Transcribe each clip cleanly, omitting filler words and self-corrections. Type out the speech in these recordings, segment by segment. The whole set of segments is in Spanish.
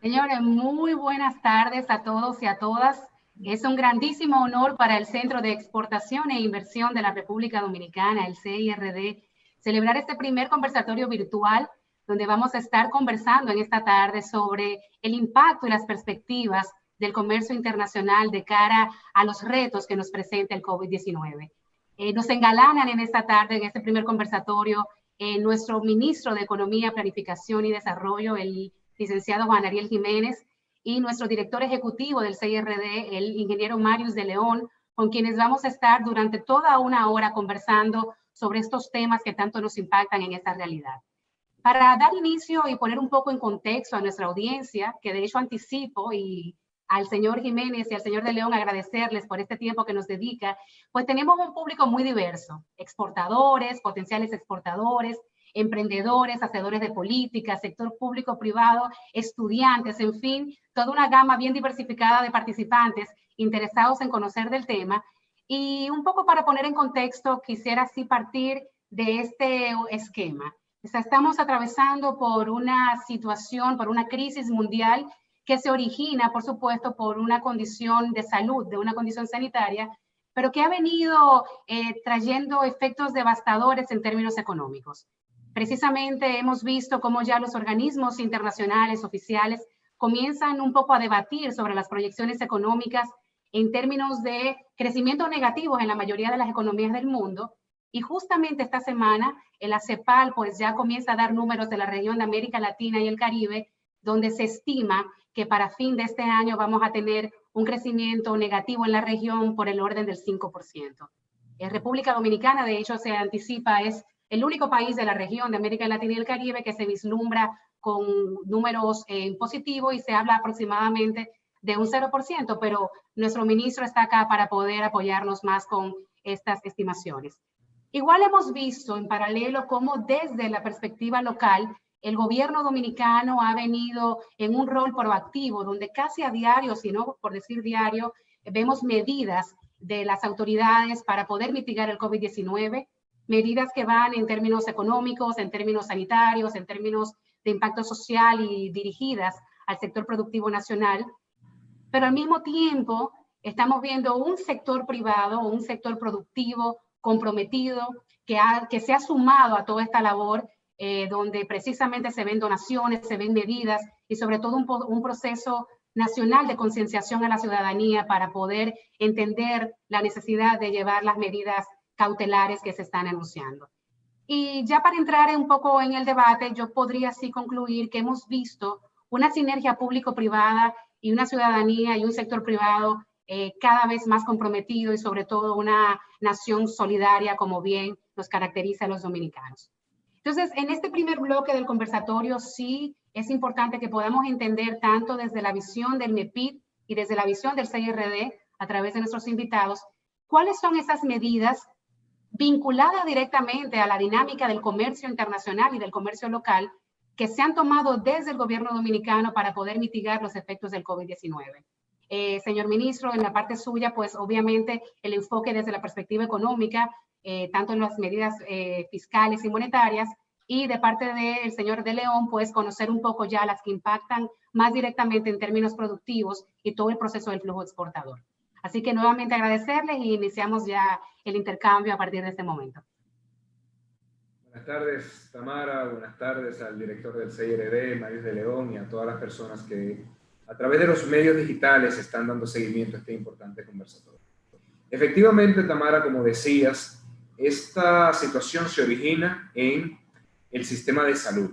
Señores, muy buenas tardes a todos y a todas. Es un grandísimo honor para el Centro de Exportación e Inversión de la República Dominicana, el CIRD, celebrar este primer conversatorio virtual donde vamos a estar conversando en esta tarde sobre el impacto y las perspectivas del comercio internacional de cara a los retos que nos presenta el COVID-19. Nos engalanan en esta tarde, en este primer conversatorio, nuestro ministro de Economía, Planificación y Desarrollo, el licenciado Juan Ariel Jiménez, y nuestro director ejecutivo del CIRD, el ingeniero Marius de León, con quienes vamos a estar durante toda una hora conversando sobre estos temas que tanto nos impactan en esta realidad. Para dar inicio y poner un poco en contexto a nuestra audiencia, que de hecho anticipo, y al señor Jiménez y al señor de León agradecerles por este tiempo que nos dedica, pues tenemos un público muy diverso, exportadores, potenciales exportadores, emprendedores, hacedores de política, sector público, privado, estudiantes, en fin, toda una gama bien diversificada de participantes interesados en conocer del tema. Y un poco para poner en contexto, quisiera así partir de este esquema. Estamos atravesando por una situación, por una crisis mundial que se origina, por supuesto, por una condición de salud, de una condición sanitaria, pero que ha venido trayendo efectos devastadores en términos económicos. Precisamente hemos visto cómo ya los organismos internacionales oficiales comienzan un poco a debatir sobre las proyecciones económicas en términos de crecimiento negativo en la mayoría de las economías del mundo. Y justamente esta semana el CEPAL pues ya comienza a dar números de la región de América Latina y el Caribe, donde se estima que para fin de este año vamos a tener un crecimiento negativo en la región por el orden del 5%. República Dominicana, de hecho, se anticipa, es el único país de la región de América Latina y el Caribe que se vislumbra con números positivos y se habla aproximadamente de un 0%, pero nuestro ministro está acá para poder apoyarnos más con estas estimaciones. Igual hemos visto en paralelo cómo desde la perspectiva local el gobierno dominicano ha venido en un rol proactivo, donde casi a diario, si no por decir diario, vemos medidas de las autoridades para poder mitigar el COVID-19, medidas que van en términos económicos, en términos sanitarios, en términos de impacto social y dirigidas al sector productivo nacional. Pero al mismo tiempo estamos viendo un sector privado, un sector productivo comprometido que se ha sumado a toda esta labor, donde precisamente se ven donaciones, se ven medidas y sobre todo un proceso nacional de concienciación a la ciudadanía para poder entender la necesidad de llevar las medidas cautelares que se están anunciando. Y ya para entrar un poco en el debate, yo podría así concluir que hemos visto una sinergia público-privada y una ciudadanía y un sector privado cada vez más comprometido y sobre todo una nación solidaria como bien nos caracteriza a los dominicanos. Entonces, en este primer bloque del conversatorio sí es importante que podamos entender tanto desde la visión del MEPID y desde la visión del CIRD a través de nuestros invitados, cuáles son esas medidas vinculadas directamente a la dinámica del comercio internacional y del comercio local que se han tomado desde el gobierno dominicano para poder mitigar los efectos del COVID-19. Señor ministro, en la parte suya, pues obviamente el enfoque desde la perspectiva económica, tanto en las medidas fiscales y monetarias, y de parte del señor de León, pues conocer un poco ya las que impactan más directamente en términos productivos y todo el proceso del flujo exportador. Así que nuevamente agradecerles y iniciamos ya el intercambio a partir de este momento. Buenas tardes, Tamara. Buenas tardes al director del CIRD, Marius de León, y a todas las personas que a través de los medios digitales están dando seguimiento a este importante conversatorio. Efectivamente, Tamara, como decías, esta situación se origina en el sistema de salud.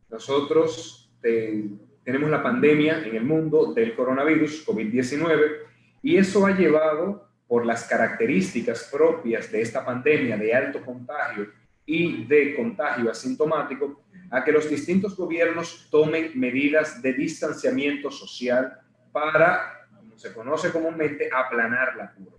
Nosotros tenemos la pandemia en el mundo del coronavirus, COVID-19, y eso ha llevado, por las características propias de esta pandemia de alto contagio y de contagio asintomático, a que los distintos gobiernos tomen medidas de distanciamiento social para, como se conoce comúnmente, aplanar la curva,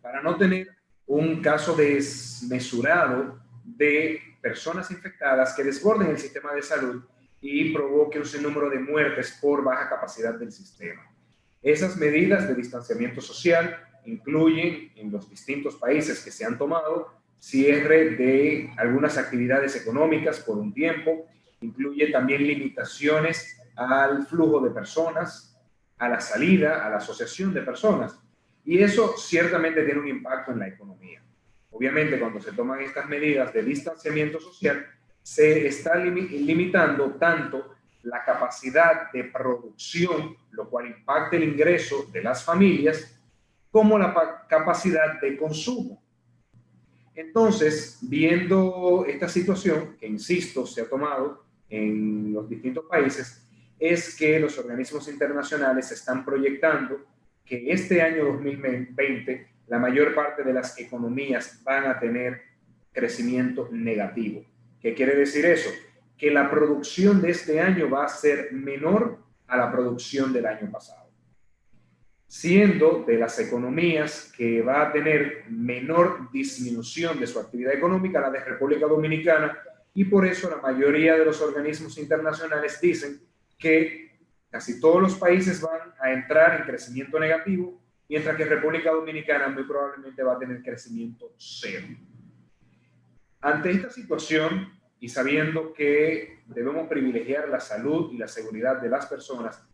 para no tener un caso desmesurado de personas infectadas que desborden el sistema de salud y provoque un sinnúmero de muertes por baja capacidad del sistema. Esas medidas de distanciamiento social incluyen, en los distintos países que se han tomado, cierre de algunas actividades económicas por un tiempo, incluye también limitaciones al flujo de personas, a la salida, a la asociación de personas. Y eso ciertamente tiene un impacto en la economía. Obviamente, cuando se toman estas medidas de distanciamiento social, se está limitando tanto la capacidad de producción, lo cual impacta el ingreso de las familias, como la capacidad de consumo. Entonces, viendo esta situación, que insisto, se ha tomado en los distintos países, es que los organismos internacionales están proyectando que este año 2020 la mayor parte de las economías van a tener crecimiento negativo. ¿Qué quiere decir eso? Que la producción de este año va a ser menor a la producción del año pasado, siendo de las economías que va a tener menor disminución de su actividad económica la de República Dominicana, y por eso la mayoría de los organismos internacionales dicen que casi todos los países van a entrar en crecimiento negativo, mientras que República Dominicana muy probablemente va a tener crecimiento cero. Ante esta situación, y sabiendo que debemos privilegiar la salud y la seguridad de las personas,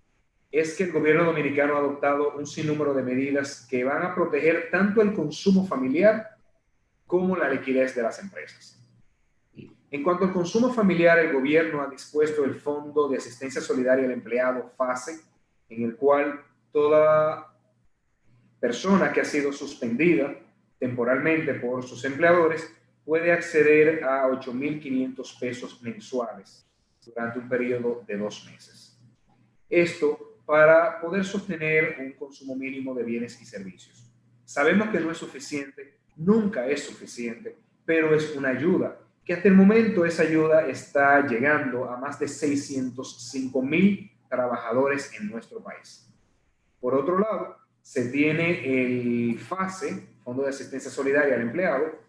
es que el gobierno dominicano ha adoptado un sinnúmero de medidas que van a proteger tanto el consumo familiar como la liquidez de las empresas. En cuanto al consumo familiar, el gobierno ha dispuesto el Fondo de Asistencia Solidaria al Empleado, FASE, en el cual toda persona que ha sido suspendida temporalmente por sus empleadores puede acceder a 8.500 pesos mensuales durante un periodo de 2 meses. Esto para poder sostener un consumo mínimo de bienes y servicios. Sabemos que no es suficiente, nunca es suficiente, pero es una ayuda, que hasta el momento esa ayuda está llegando a más de 605,000 trabajadores en nuestro país. Por otro lado, se tiene el FASE, Fondo de Asistencia Solidaria al Empleado,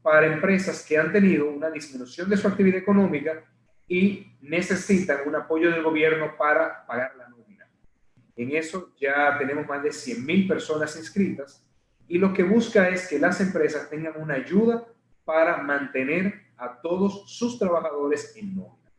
para empresas que han tenido una disminución de su actividad económica y necesitan un apoyo del gobierno para pagar la nómina. En eso ya tenemos más de 100,000 personas inscritas, y lo que busca es que las empresas tengan una ayuda para mantener a todos sus trabajadores en nómina.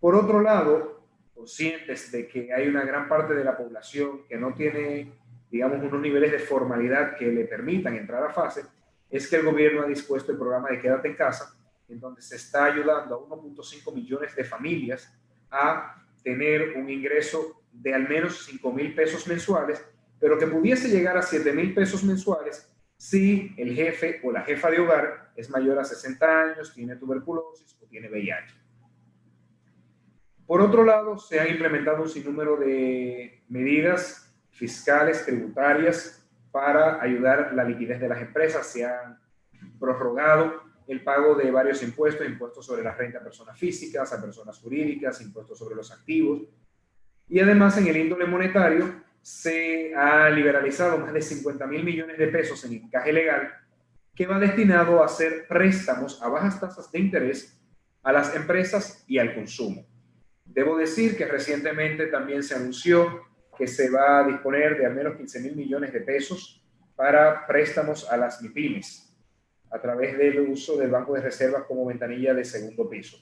Por otro lado, conscientes de que hay una gran parte de la población que no tiene, digamos, unos niveles de formalidad que le permitan entrar a FASE, es que el gobierno ha dispuesto el programa de Quédate en Casa, en donde se está ayudando a 1.5 millones de familias a tener un ingreso de al menos 5,000 pesos mensuales, pero que pudiese llegar a 7,000 pesos mensuales si el jefe o la jefa de hogar es mayor a 60 años, tiene tuberculosis o tiene VIH. Por otro lado, se han implementado un sinnúmero de medidas fiscales, tributarias, para ayudar la liquidez de las empresas. Se han prorrogado el pago de varios impuestos, impuestos sobre la renta a personas físicas, a personas jurídicas, impuestos sobre los activos. Y además, en el índole monetario, se ha liberalizado más de 50,000 millones de pesos en encaje legal, que va destinado a hacer préstamos a bajas tasas de interés a las empresas y al consumo. Debo decir que recientemente también se anunció que se va a disponer de al menos 15,000 millones de pesos para préstamos a las MIPYMES a través del uso del Banco de Reservas como ventanilla de segundo piso.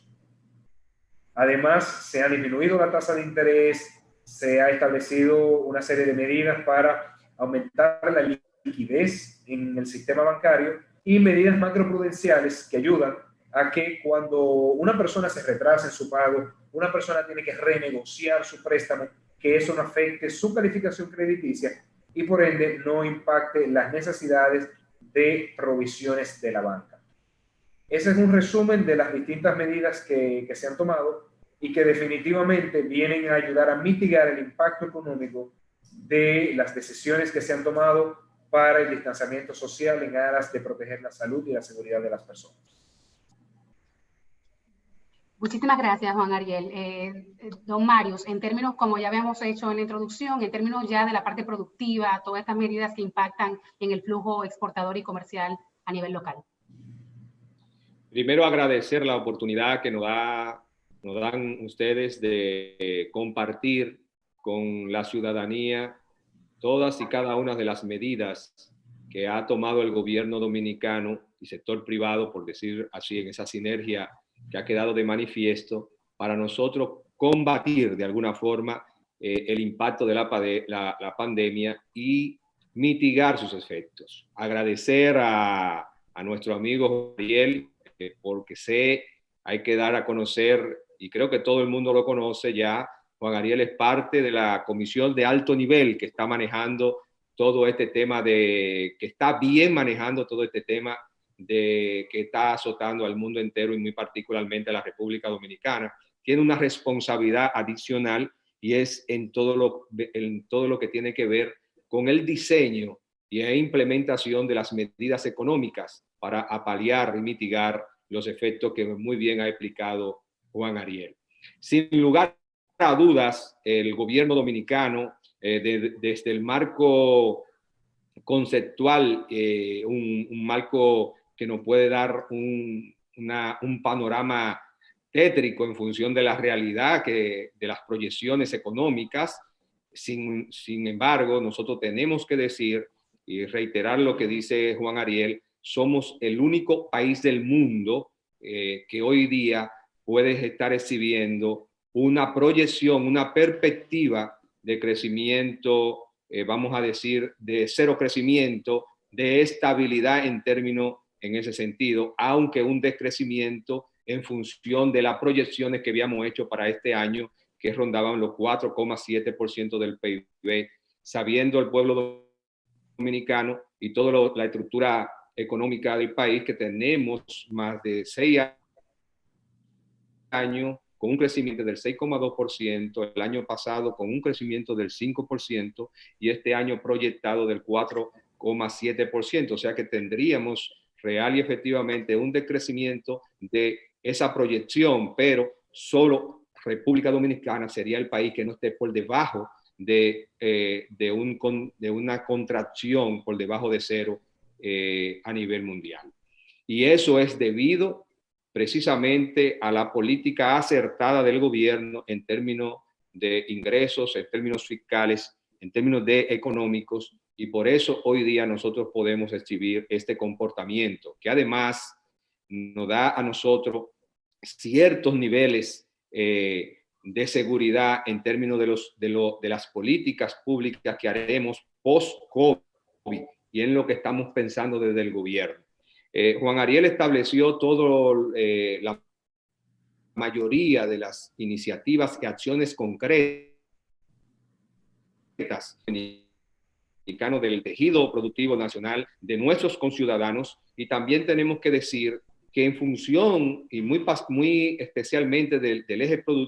Además, se ha disminuido la tasa de interés, se ha establecido una serie de medidas para aumentar la liquidez en el sistema bancario y medidas macroprudenciales que ayudan a que cuando una persona se retrasa en su pago, una persona tiene que renegociar su préstamo, que eso no afecte su calificación crediticia y por ende no impacte las necesidades de provisiones de la banca. Ese es un resumen de las distintas medidas que se han tomado y que definitivamente vienen a ayudar a mitigar el impacto económico de las decisiones que se han tomado para el distanciamiento social en aras de proteger la salud y la seguridad de las personas. Muchísimas gracias, Juan Ariel. Don Marius, en términos, como ya habíamos hecho en la introducción, en términos ya de la parte productiva, todas estas medidas que impactan en el flujo exportador y comercial a nivel local. Primero, agradecer la oportunidad que nos dan ustedes de compartir con la ciudadanía todas y cada una de las medidas que ha tomado el gobierno dominicano y sector privado, por decir así, en esa sinergia que ha quedado de manifiesto para nosotros combatir de alguna forma el impacto de la pandemia y mitigar sus efectos. Agradecer a nuestro amigo Ariel, porque hay que dar a conocer, y creo que todo el mundo lo conoce ya, Juan Ariel es parte de la comisión de alto nivel que está manejando todo este tema que está bien manejando todo este tema que está azotando al mundo entero y muy particularmente a la República Dominicana. Tiene una responsabilidad adicional y es en todo lo que tiene que ver con el diseño y la implementación de las medidas económicas para paliar y mitigar los efectos que muy bien ha explicado Juan Ariel. Sin lugar a dudas, el gobierno dominicano, desde el marco conceptual, un marco que nos puede dar un panorama tétrico en función de la realidad, de las proyecciones económicas. Sin embargo, nosotros tenemos que decir y reiterar lo que dice Juan Ariel: somos el único país del mundo que hoy día puede estar exhibiendo una proyección, una perspectiva de crecimiento, vamos a decir, de cero crecimiento, de estabilidad en ese sentido, aunque un decrecimiento en función de las proyecciones que habíamos hecho para este año, que rondaban los 4,7% del PIB, sabiendo el pueblo dominicano y toda la estructura económica del país, que tenemos más de 6 años con un crecimiento del 6,2%, el año pasado con un crecimiento del 5% y este año proyectado del 4,7%. O sea que tendríamos real y efectivamente un decrecimiento de esa proyección, pero solo República Dominicana sería el país que no esté por debajo de una contracción por debajo de cero a nivel mundial. Y eso es debido precisamente a la política acertada del gobierno en términos de ingresos, en términos fiscales, en términos económicos, y por eso hoy día nosotros podemos exhibir este comportamiento, que además nos da a nosotros ciertos niveles de seguridad en términos de las políticas públicas que haremos post-COVID y en lo que estamos pensando desde el gobierno. Juan Ariel estableció la mayoría de las iniciativas y acciones concretas del tejido productivo nacional de nuestros conciudadanos, y también tenemos que decir que en función y muy especialmente de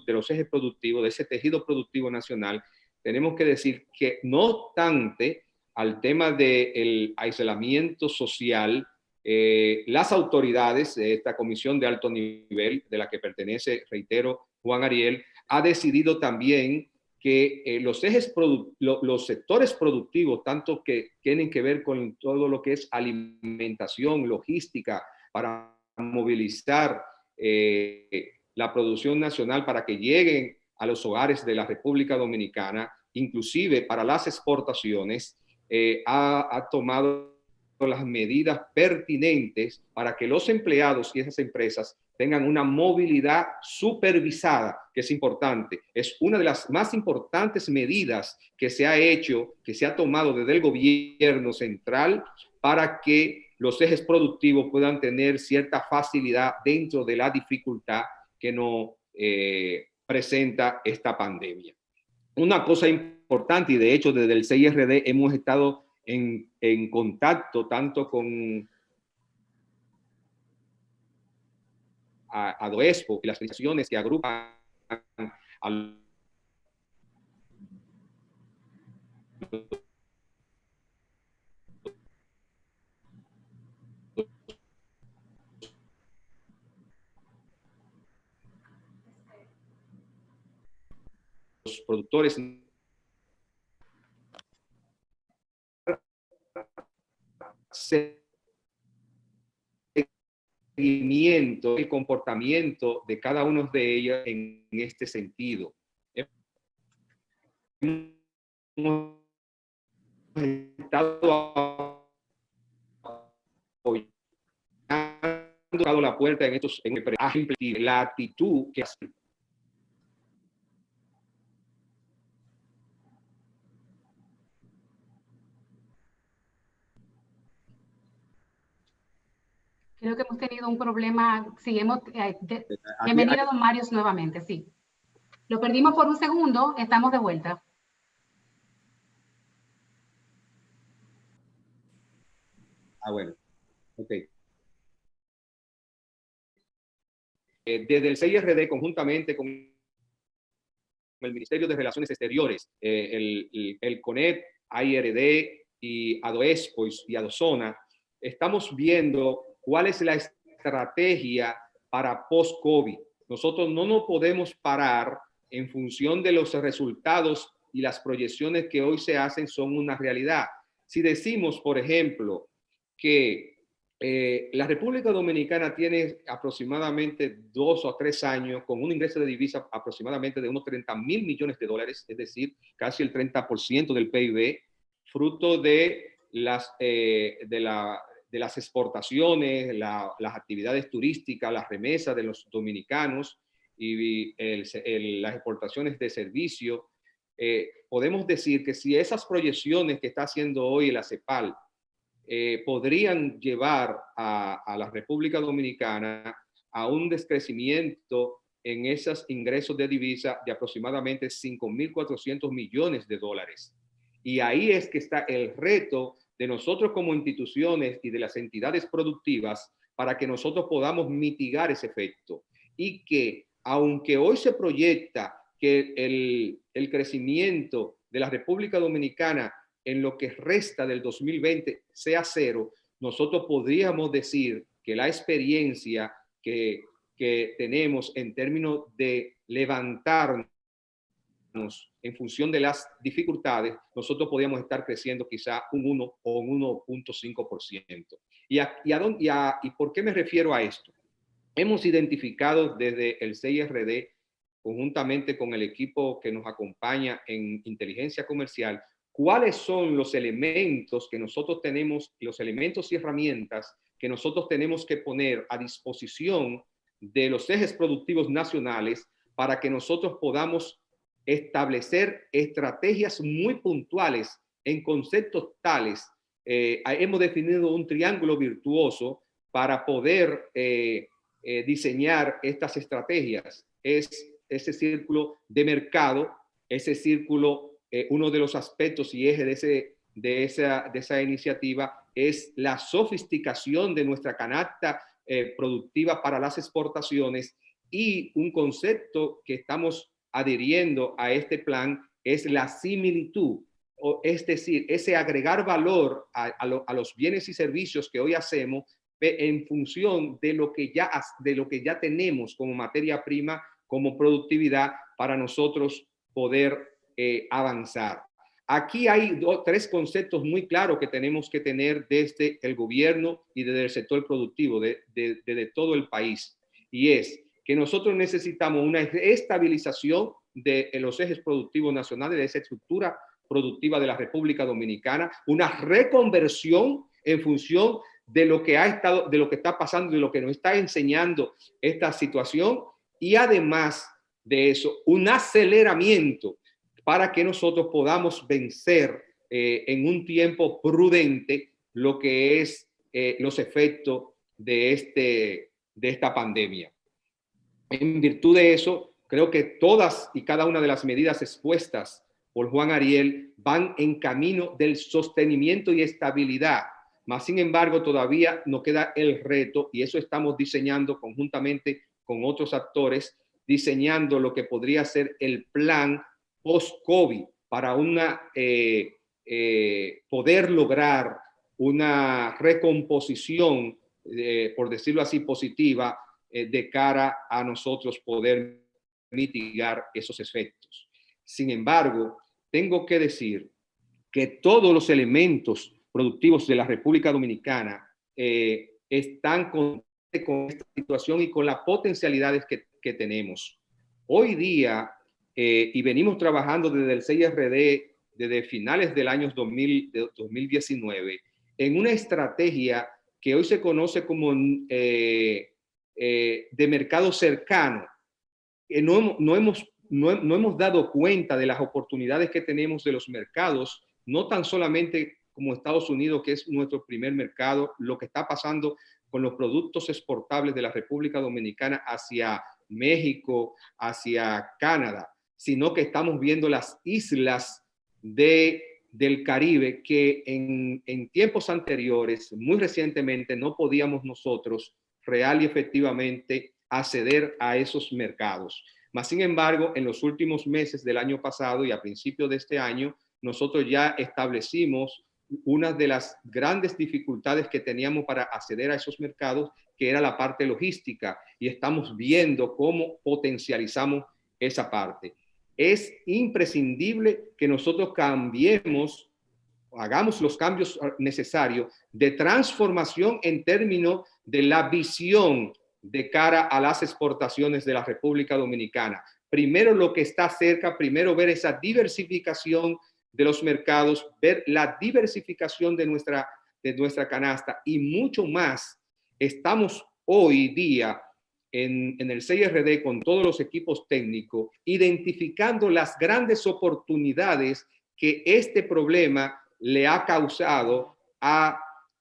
los ejes productivos, de ese tejido productivo nacional, tenemos que decir que no obstante al tema del aislamiento social, las autoridades de esta comisión de alto nivel, de la que pertenece, reitero, Juan Ariel, ha decidido también que los sectores productivos, tanto que tienen que ver con todo lo que es alimentación, logística, para movilizar la producción nacional para que lleguen a los hogares de la República Dominicana, inclusive para las exportaciones, ha tomado las medidas pertinentes para que los empleados y esas empresas tengan una movilidad supervisada, que es importante. Es una de las más importantes medidas que se ha tomado desde el gobierno central para que los ejes productivos puedan tener cierta facilidad dentro de la dificultad que nos presenta esta pandemia. Una cosa importante, y de hecho desde el CIRD hemos estado en contacto tanto con ADOESPO y las organizaciones que agrupan a los productores seguimiento, el comportamiento de cada uno de ellos en este sentido. Hemos estado apoyando la puerta en la actitud que hace Creo que hemos tenido un problema. Sí, Aquí, bienvenido, don Marius, nuevamente. Sí. Lo perdimos por un segundo. Estamos de vuelta. bueno, ok. Desde el CIRD, conjuntamente con el Ministerio de Relaciones Exteriores, el CONEP, AIRD y ADOESPO y ADOSONA, estamos viendo cuál es la estrategia para post-COVID. Nosotros no nos podemos parar en función de los resultados y las proyecciones que hoy se hacen son una realidad. Si decimos, por ejemplo, que la República Dominicana tiene aproximadamente 2 o 3 años con un ingreso de divisa aproximadamente de unos 30.000 millones de dólares, es decir, casi el 30% del PIB, fruto de las exportaciones, las actividades turísticas, las remesas de los dominicanos y las exportaciones de servicio. Podemos decir que si esas proyecciones que está haciendo hoy la CEPAL podrían llevar a la República Dominicana a un descrecimiento en esos ingresos de divisa de aproximadamente 5.400 millones de dólares. Y ahí es que está el reto de nosotros como instituciones y de las entidades productivas para que nosotros podamos mitigar ese efecto. Y que, aunque hoy se proyecta que el crecimiento de la República Dominicana en lo que resta del 2020 sea cero, nosotros podríamos decir que la experiencia que tenemos en términos de levantarnos en función de las dificultades, nosotros podríamos estar creciendo quizá un 1 o un 1.5%. ¿Y por qué me refiero a esto? Hemos identificado desde el CIRD, conjuntamente con el equipo que nos acompaña en inteligencia comercial, cuáles son los elementos que nosotros tenemos, los elementos y herramientas que nosotros tenemos que poner a disposición de los ejes productivos nacionales para que nosotros podamos establecer estrategias muy puntuales en conceptos tales. Hemos definido un triángulo virtuoso para poder diseñar estas estrategias. Es ese círculo de mercado, ese círculo, uno de los aspectos y ejes de esa iniciativa es la sofisticación de nuestra canasta productiva para las exportaciones, y un concepto que estamos adhiriendo a este plan es la similitud, es decir, ese agregar valor a los bienes y servicios que hoy hacemos en función de lo que ya tenemos como materia prima, como productividad, para nosotros poder avanzar. Aquí hay 3 conceptos muy claros que tenemos que tener desde el gobierno y desde el sector productivo de todo el país, y es que nosotros necesitamos una estabilización de los ejes productivos nacionales, de esa estructura productiva de la República Dominicana, una reconversión en función de lo que está pasando, de lo que nos está enseñando esta situación, y además de eso, un aceleramiento para que nosotros podamos vencer en un tiempo prudente lo que es los efectos de esta pandemia. En virtud de eso, creo que todas y cada una de las medidas expuestas por Juan Ariel van en camino del sostenimiento y estabilidad. Mas, sin embargo, todavía nos queda el reto, y eso estamos diseñando conjuntamente con otros actores, diseñando lo que podría ser el plan post-COVID para poder lograr una recomposición, por decirlo así, positiva, de cara a nosotros poder mitigar esos efectos. Sin embargo, tengo que decir que todos los elementos productivos de la República Dominicana están con esta situación y con las potencialidades que tenemos. Hoy día, y venimos trabajando desde el CIRD desde finales del año 2019, en una estrategia que hoy se conoce como de mercado cercano. No hemos dado cuenta de las oportunidades que tenemos de los mercados, no tan solamente como Estados Unidos, que es nuestro primer mercado, lo que está pasando con los productos exportables de la República Dominicana hacia México, hacia Canadá, sino que estamos viendo las islas del Caribe que en tiempos anteriores, muy recientemente, no podíamos nosotros real y efectivamente acceder a esos mercados. Mas, sin embargo, en los últimos meses del año pasado y a principios de este año, nosotros ya establecimos una de las grandes dificultades que teníamos para acceder a esos mercados, que era la parte logística, y estamos viendo cómo potencializamos esa parte. Es imprescindible que nosotros cambiemos, hagamos los cambios necesarios de transformación en términos de la visión de cara a las exportaciones de la República Dominicana. Primero lo que está cerca, primero ver esa diversificación de los mercados, ver la diversificación de nuestra canasta y mucho más. Estamos hoy día en el CIRD con todos los equipos técnicos identificando las grandes oportunidades que este problema le ha causado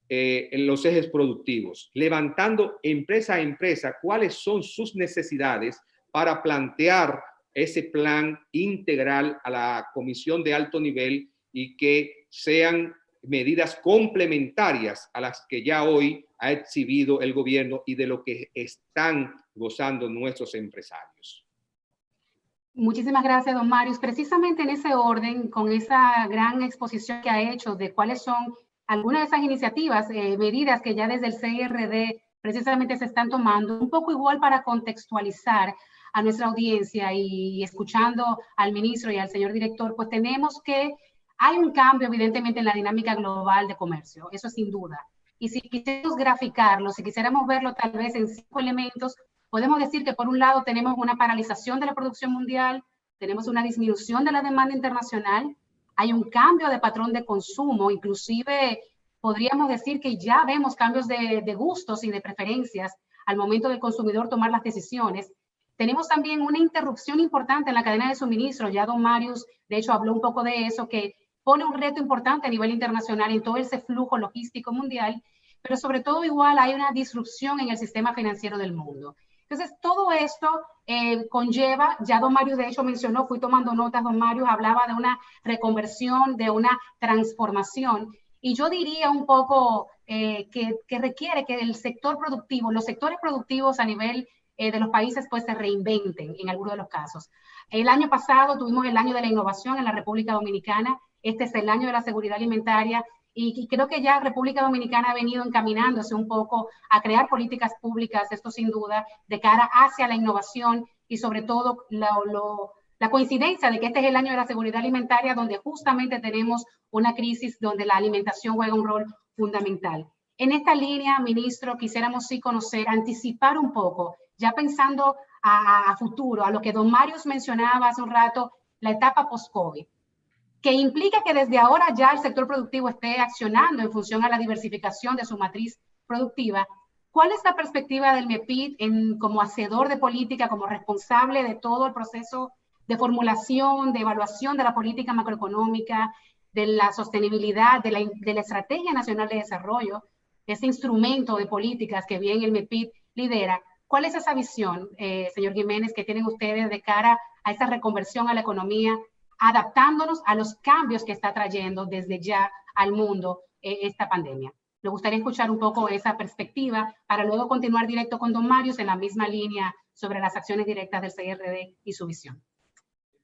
en los ejes productivos, levantando empresa a empresa cuáles son sus necesidades para plantear ese plan integral a la comisión de alto nivel y que sean medidas complementarias a las que ya hoy ha exhibido el gobierno y de lo que están gozando nuestros empresarios. Muchísimas gracias, don Marius. Precisamente en ese orden, con esa gran exposición que ha hecho de cuáles son algunas de esas iniciativas, medidas que ya desde el CIRD precisamente se están tomando, un poco igual para contextualizar a nuestra audiencia y escuchando al ministro y al señor director, pues tenemos que hay un cambio evidentemente en la dinámica global de comercio, eso sin duda. Y si quisiéramos graficarlo, si quisiéramos verlo tal vez en 5 elementos, podemos decir que por un lado tenemos una paralización de la producción mundial, tenemos una disminución de la demanda internacional, hay un cambio de patrón de consumo, inclusive podríamos decir que ya vemos cambios de gustos y de preferencias al momento del consumidor tomar las decisiones. Tenemos también una interrupción importante en la cadena de suministro, ya don Marius de hecho habló un poco de eso, que pone un reto importante a nivel internacional en todo ese flujo logístico mundial, pero sobre todo igual hay una disrupción en el sistema financiero del mundo. Entonces, todo esto conlleva, ya don Mario de hecho mencionó, fui tomando notas, don Mario hablaba de una reconversión, de una transformación, y yo diría un poco que requiere que el sector productivo, los sectores productivos a nivel de los países pues se reinventen en algunos de los casos. El año pasado tuvimos el año de la innovación en la República Dominicana, este es el año de la seguridad alimentaria, y creo que ya República Dominicana ha venido encaminándose un poco a crear políticas públicas, esto sin duda, de cara hacia la innovación y sobre todo la coincidencia de que este es el año de la seguridad alimentaria, donde justamente tenemos una crisis donde la alimentación juega un rol fundamental. En esta línea, ministro, quisiéramos sí conocer, anticipar un poco, ya pensando a futuro, a lo que don Marius mencionaba hace un rato, la etapa post-COVID, que implica que desde ahora ya el sector productivo esté accionando en función a la diversificación de su matriz productiva. ¿Cuál es la perspectiva del MEPID como hacedor de política, como responsable de todo el proceso de formulación, de evaluación de la política macroeconómica, de la sostenibilidad, de la Estrategia Nacional de Desarrollo, ese instrumento de políticas que bien el MEPID lidera? ¿Cuál es esa visión, señor Jiménez, que tienen ustedes de cara a esa reconversión a la economía, adaptándonos a los cambios que está trayendo desde ya al mundo esta pandemia? Me gustaría escuchar un poco esa perspectiva para luego continuar directo con don Marius en la misma línea sobre las acciones directas del CIRD y su visión.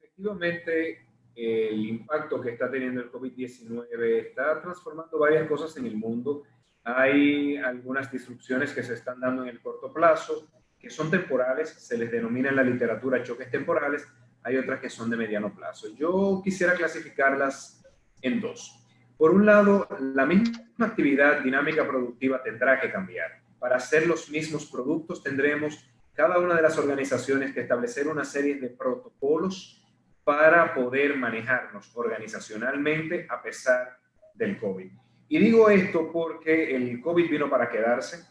Efectivamente, el impacto que está teniendo el COVID-19 está transformando varias cosas en el mundo. Hay algunas disrupciones que se están dando en el corto plazo, que son temporales, se les denomina en la literatura choques temporales. Hay otras que son de mediano plazo. Yo quisiera clasificarlas en dos. Por un lado, la misma actividad dinámica productiva tendrá que cambiar. Para hacer los mismos productos tendremos cada una de las organizaciones que establecer una serie de protocolos para poder manejarnos organizacionalmente a pesar del COVID. Y digo esto porque el COVID vino para quedarse.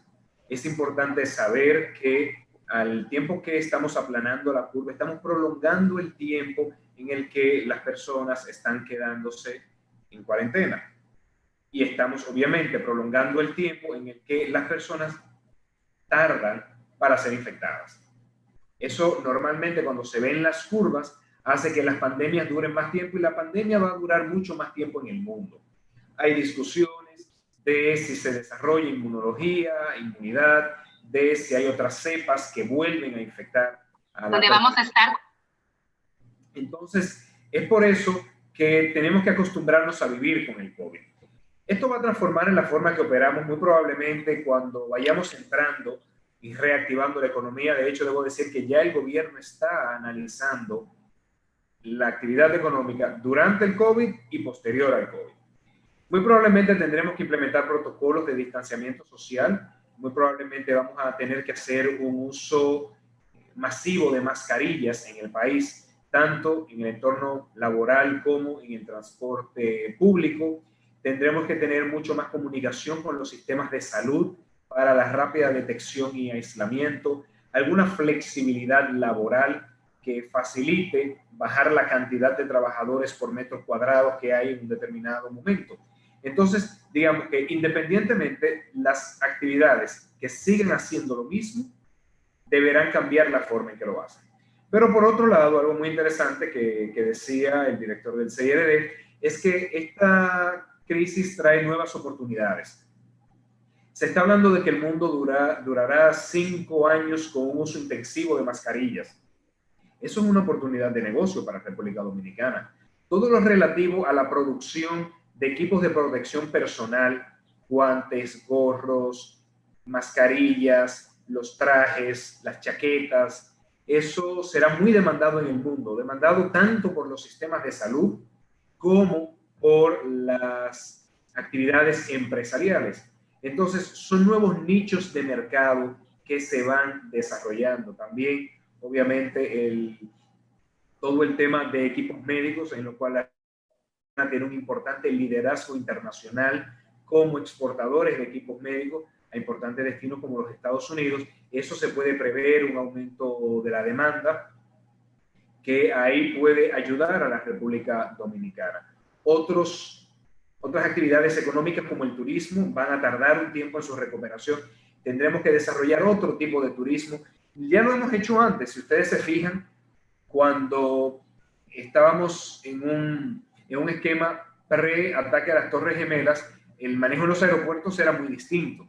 Es importante saber que al tiempo que estamos aplanando la curva, estamos prolongando el tiempo en el que las personas están quedándose en cuarentena. Y estamos obviamente prolongando el tiempo en el que las personas tardan para ser infectadas. Eso normalmente cuando se ven las curvas hace que las pandemias duren más tiempo y la pandemia va a durar mucho más tiempo en el mundo. Hay discusiones de si se desarrolla inmunidad, de si hay otras cepas que vuelven a infectar a la ¿Dónde persona. vamos a estar? Entonces, es por eso que tenemos que acostumbrarnos a vivir con el COVID. Esto va a transformar en la forma que operamos muy probablemente cuando vayamos entrando y reactivando la economía. De hecho, debo decir que ya el gobierno está analizando la actividad económica durante el COVID y posterior al COVID. Muy probablemente tendremos que implementar protocolos de distanciamiento social. Muy probablemente vamos a tener que hacer un uso masivo de mascarillas en el país, tanto en el entorno laboral como en el transporte público. Tendremos que tener mucho más comunicación con los sistemas de salud para la rápida detección y aislamiento, alguna flexibilidad laboral que facilite bajar la cantidad de trabajadores por metro cuadrado que hay en un determinado momento. Entonces, digamos que independientemente, las actividades que siguen haciendo lo mismo deberán cambiar la forma en que lo hacen. Pero por otro lado, algo muy interesante que decía el director del CIRD es que esta crisis trae nuevas oportunidades. Se está hablando de que el mundo durará 5 años con un uso intensivo de mascarillas. Eso es una oportunidad de negocio para la República Dominicana. Todo lo relativo a la producción de equipos de protección personal, guantes, gorros, mascarillas, los trajes, las chaquetas, eso será muy demandado en el mundo, demandado tanto por los sistemas de salud como por las actividades empresariales. Entonces, son nuevos nichos de mercado que se van desarrollando. También, obviamente, todo el tema de equipos médicos, en lo cual tiene un importante liderazgo internacional como exportadores de equipos médicos a importantes destinos como los Estados Unidos. Eso se puede prever un aumento de la demanda que ahí puede ayudar a la República Dominicana. Otras actividades económicas como el turismo van a tardar un tiempo en su recuperación. Tendremos que desarrollar otro tipo de turismo. Ya lo hemos hecho antes, si ustedes se fijan, cuando estábamos en un esquema pre-ataque a las Torres Gemelas, el manejo en los aeropuertos era muy distinto.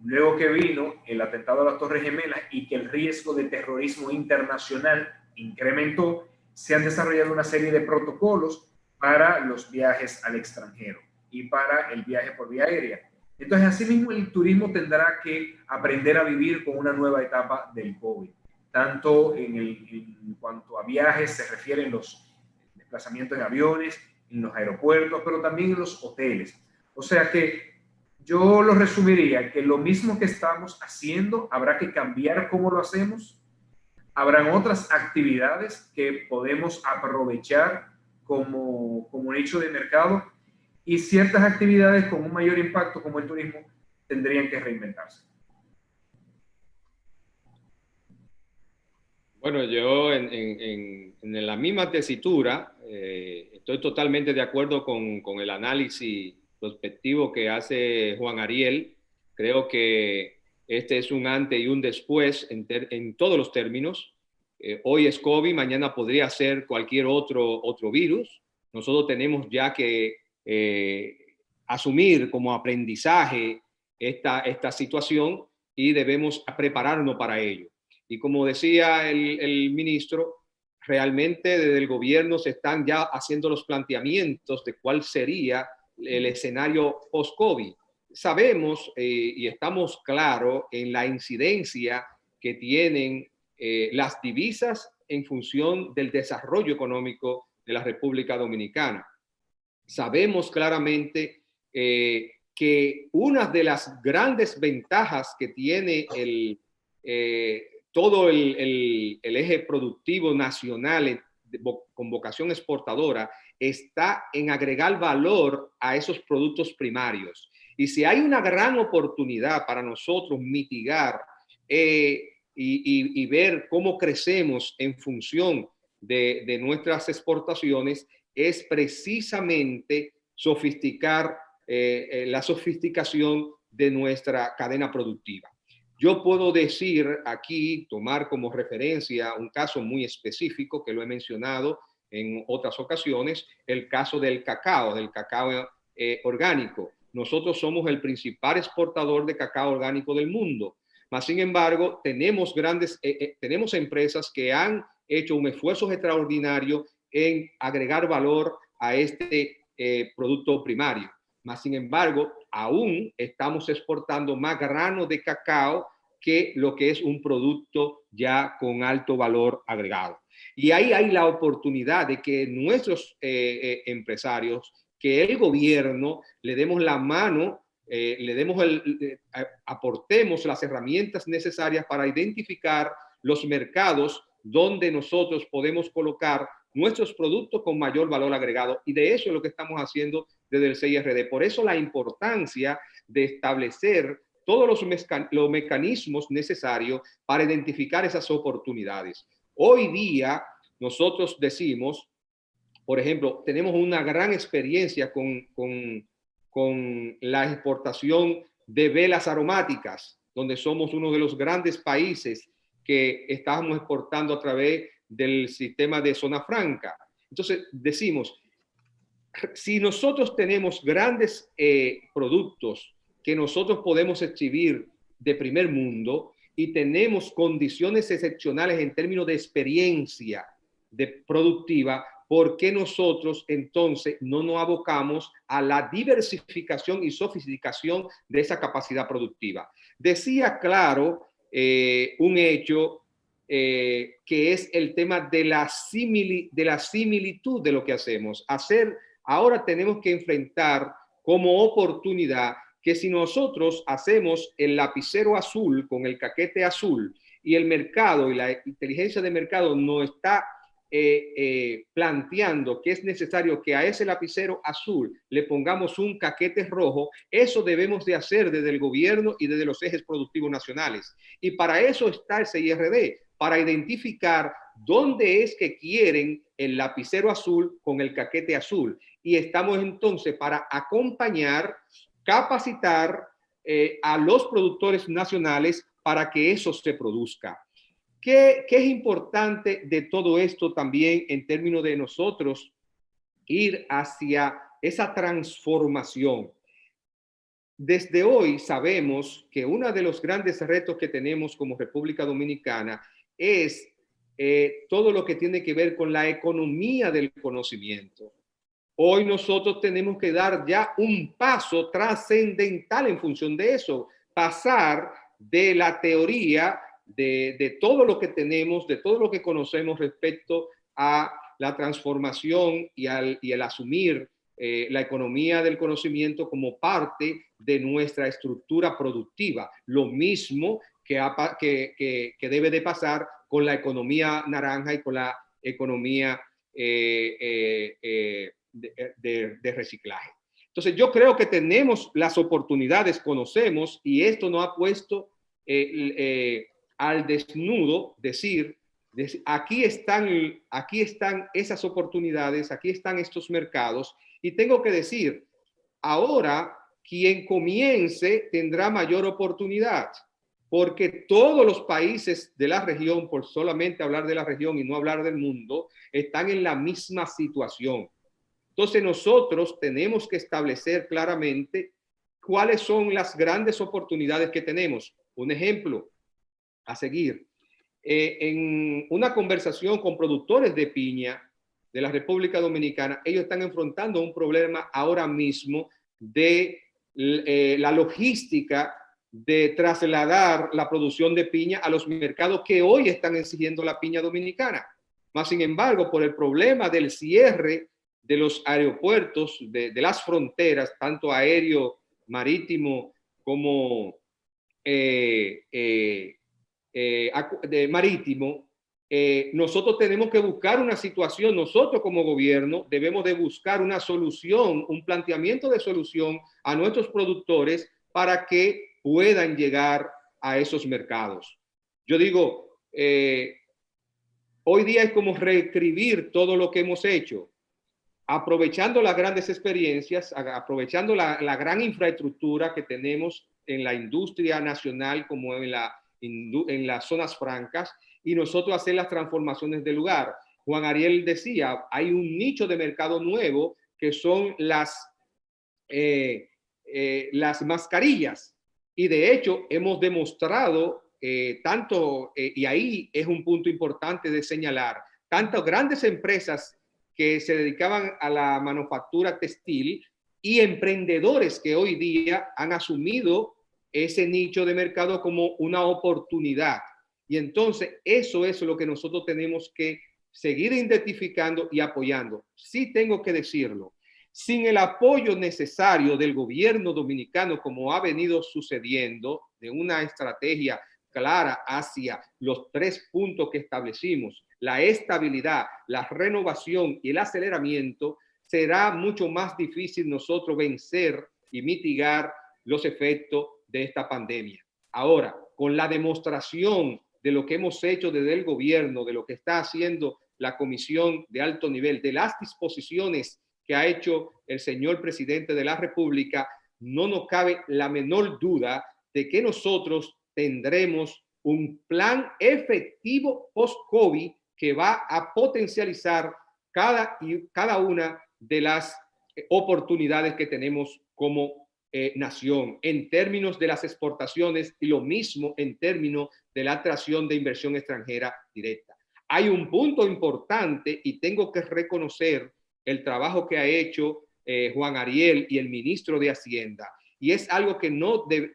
Luego que vino el atentado a las Torres Gemelas y que el riesgo de terrorismo internacional incrementó, se han desarrollado una serie de protocolos para los viajes al extranjero y para el viaje por vía aérea. Entonces, asimismo, el turismo tendrá que aprender a vivir con una nueva etapa del COVID. Tanto en cuanto a viajes se refieren los desplazamientos en aviones, en los aeropuertos, pero también en los hoteles. O sea que yo lo resumiría que lo mismo que estamos haciendo, habrá que cambiar cómo lo hacemos. Habrán otras actividades que podemos aprovechar como nicho de mercado y ciertas actividades con un mayor impacto como el turismo tendrían que reinventarse. Bueno, yo en la misma tesitura estoy totalmente de acuerdo con el análisis prospectivo que hace Juan Ariel. Creo que este es un antes y un después en todos los términos. Hoy es COVID, mañana podría ser cualquier otro virus. Nosotros tenemos ya que asumir como aprendizaje esta situación y debemos prepararnos para ello. Y como decía el ministro, realmente desde el gobierno se están ya haciendo los planteamientos de cuál sería el escenario post-COVID. Sabemos y estamos claros en la incidencia que tienen las divisas en función del desarrollo económico de la República Dominicana. Sabemos claramente que una de las grandes ventajas que tiene todo el eje productivo nacional con vocación exportadora está en agregar valor a esos productos primarios. Y si hay una gran oportunidad para nosotros mitigar y ver cómo crecemos en función de nuestras exportaciones, es precisamente sofisticar la sofisticación de nuestra cadena productiva. Yo puedo decir aquí, tomar como referencia un caso muy específico que lo he mencionado en otras ocasiones, el caso del cacao orgánico. Nosotros somos el principal exportador de cacao orgánico del mundo. Mas, sin embargo, tenemos tenemos empresas que han hecho un esfuerzo extraordinario en agregar valor a este producto primario. Mas, sin embargo, aún estamos exportando más grano de cacao que lo que es un producto ya con alto valor agregado. Y ahí hay la oportunidad de que nuestros empresarios, que el gobierno le demos la mano, aportemos las herramientas necesarias para identificar los mercados donde nosotros podemos colocar nuestros productos con mayor valor agregado. Y de eso es lo que estamos haciendo desde el CIRD. Por eso la importancia de establecer todos los mecanismos necesarios para identificar esas oportunidades. Hoy día nosotros decimos, por ejemplo, tenemos una gran experiencia con la exportación de velas aromáticas, donde somos uno de los grandes países que estamos exportando a través del sistema de zona franca. Entonces decimos, si nosotros tenemos grandes productos que nosotros podemos exhibir de primer mundo y tenemos condiciones excepcionales en términos de experiencia productiva, ¿por qué nosotros entonces no nos abocamos a la diversificación y sofisticación de esa capacidad productiva? Decía claro un hecho que es el tema de la similitud de lo que hacemos. Ahora tenemos que enfrentar como oportunidad que si nosotros hacemos el lapicero azul con el caquete azul y el mercado y la inteligencia de mercado nos está planteando que es necesario que a ese lapicero azul le pongamos un caquete rojo, eso debemos de hacer desde el gobierno y desde los ejes productivos nacionales. Y para eso está el CIRD, para identificar dónde es que quieren el lapicero azul con el caquete azul. Y estamos entonces para acompañar, capacitar a los productores nacionales para que eso se produzca. ¿Qué es importante de todo esto también en términos de nosotros ir hacia esa transformación? Desde hoy sabemos que uno de los grandes retos que tenemos como República Dominicana es todo lo que tiene que ver con la economía del conocimiento. Hoy nosotros tenemos que dar ya un paso trascendental en función de eso, pasar de la teoría de todo lo que tenemos, de todo lo que conocemos respecto a la transformación y el asumir la economía del conocimiento como parte de nuestra estructura productiva. Lo mismo que debe de pasar con la economía naranja y con la economía de reciclaje. Entonces yo creo que tenemos las oportunidades, conocemos, y esto nos ha puesto al desnudo decir, aquí están esas oportunidades, aquí están estos mercados, y tengo que decir, ahora quien comience tendrá mayor oportunidad, porque todos los países de la región, por solamente hablar de la región y no hablar del mundo, están en la misma situación. Entonces nosotros tenemos que establecer claramente cuáles son las grandes oportunidades que tenemos. Un ejemplo a seguir. En una conversación con productores de piña de la República Dominicana, ellos están enfrentando un problema ahora mismo de la logística de trasladar la producción de piña a los mercados que hoy están exigiendo la piña dominicana. Más sin embargo, por el problema del cierre de los aeropuertos, de las fronteras, tanto aéreo, marítimo como marítimo, nosotros tenemos que buscar una situación, nosotros como gobierno debemos de buscar una solución, un planteamiento de solución a nuestros productores para que puedan llegar a esos mercados. Yo digo, hoy día es como reescribir todo lo que hemos hecho, aprovechando las grandes experiencias, aprovechando la gran infraestructura que tenemos en la industria nacional como en las zonas francas, y nosotros hacer las transformaciones del lugar. Juan Ariel decía, hay un nicho de mercado nuevo que son las mascarillas. Y de hecho hemos demostrado y ahí es un punto importante de señalar, tantas grandes empresas que se dedicaban a la manufactura textil y emprendedores que hoy día han asumido ese nicho de mercado como una oportunidad. Y entonces eso es lo que nosotros tenemos que seguir identificando y apoyando. Sí tengo que decirlo, sin el apoyo necesario del gobierno dominicano, como ha venido sucediendo, de una estrategia clara hacia los 3 puntos que establecimos, la estabilidad, la renovación y el aceleramiento, será mucho más difícil nosotros vencer y mitigar los efectos de esta pandemia. Ahora, con la demostración de lo que hemos hecho desde el gobierno, de lo que está haciendo la Comisión de Alto Nivel, de las disposiciones que ha hecho el señor presidente de la República, no nos cabe la menor duda de que nosotros tendremos un plan efectivo post-COVID que va a potencializar cada una de las oportunidades que tenemos como nación en términos de las exportaciones y lo mismo en términos de la atracción de inversión extranjera directa. Hay un punto importante y tengo que reconocer el trabajo que ha hecho Juan Ariel y el ministro de Hacienda, y es algo que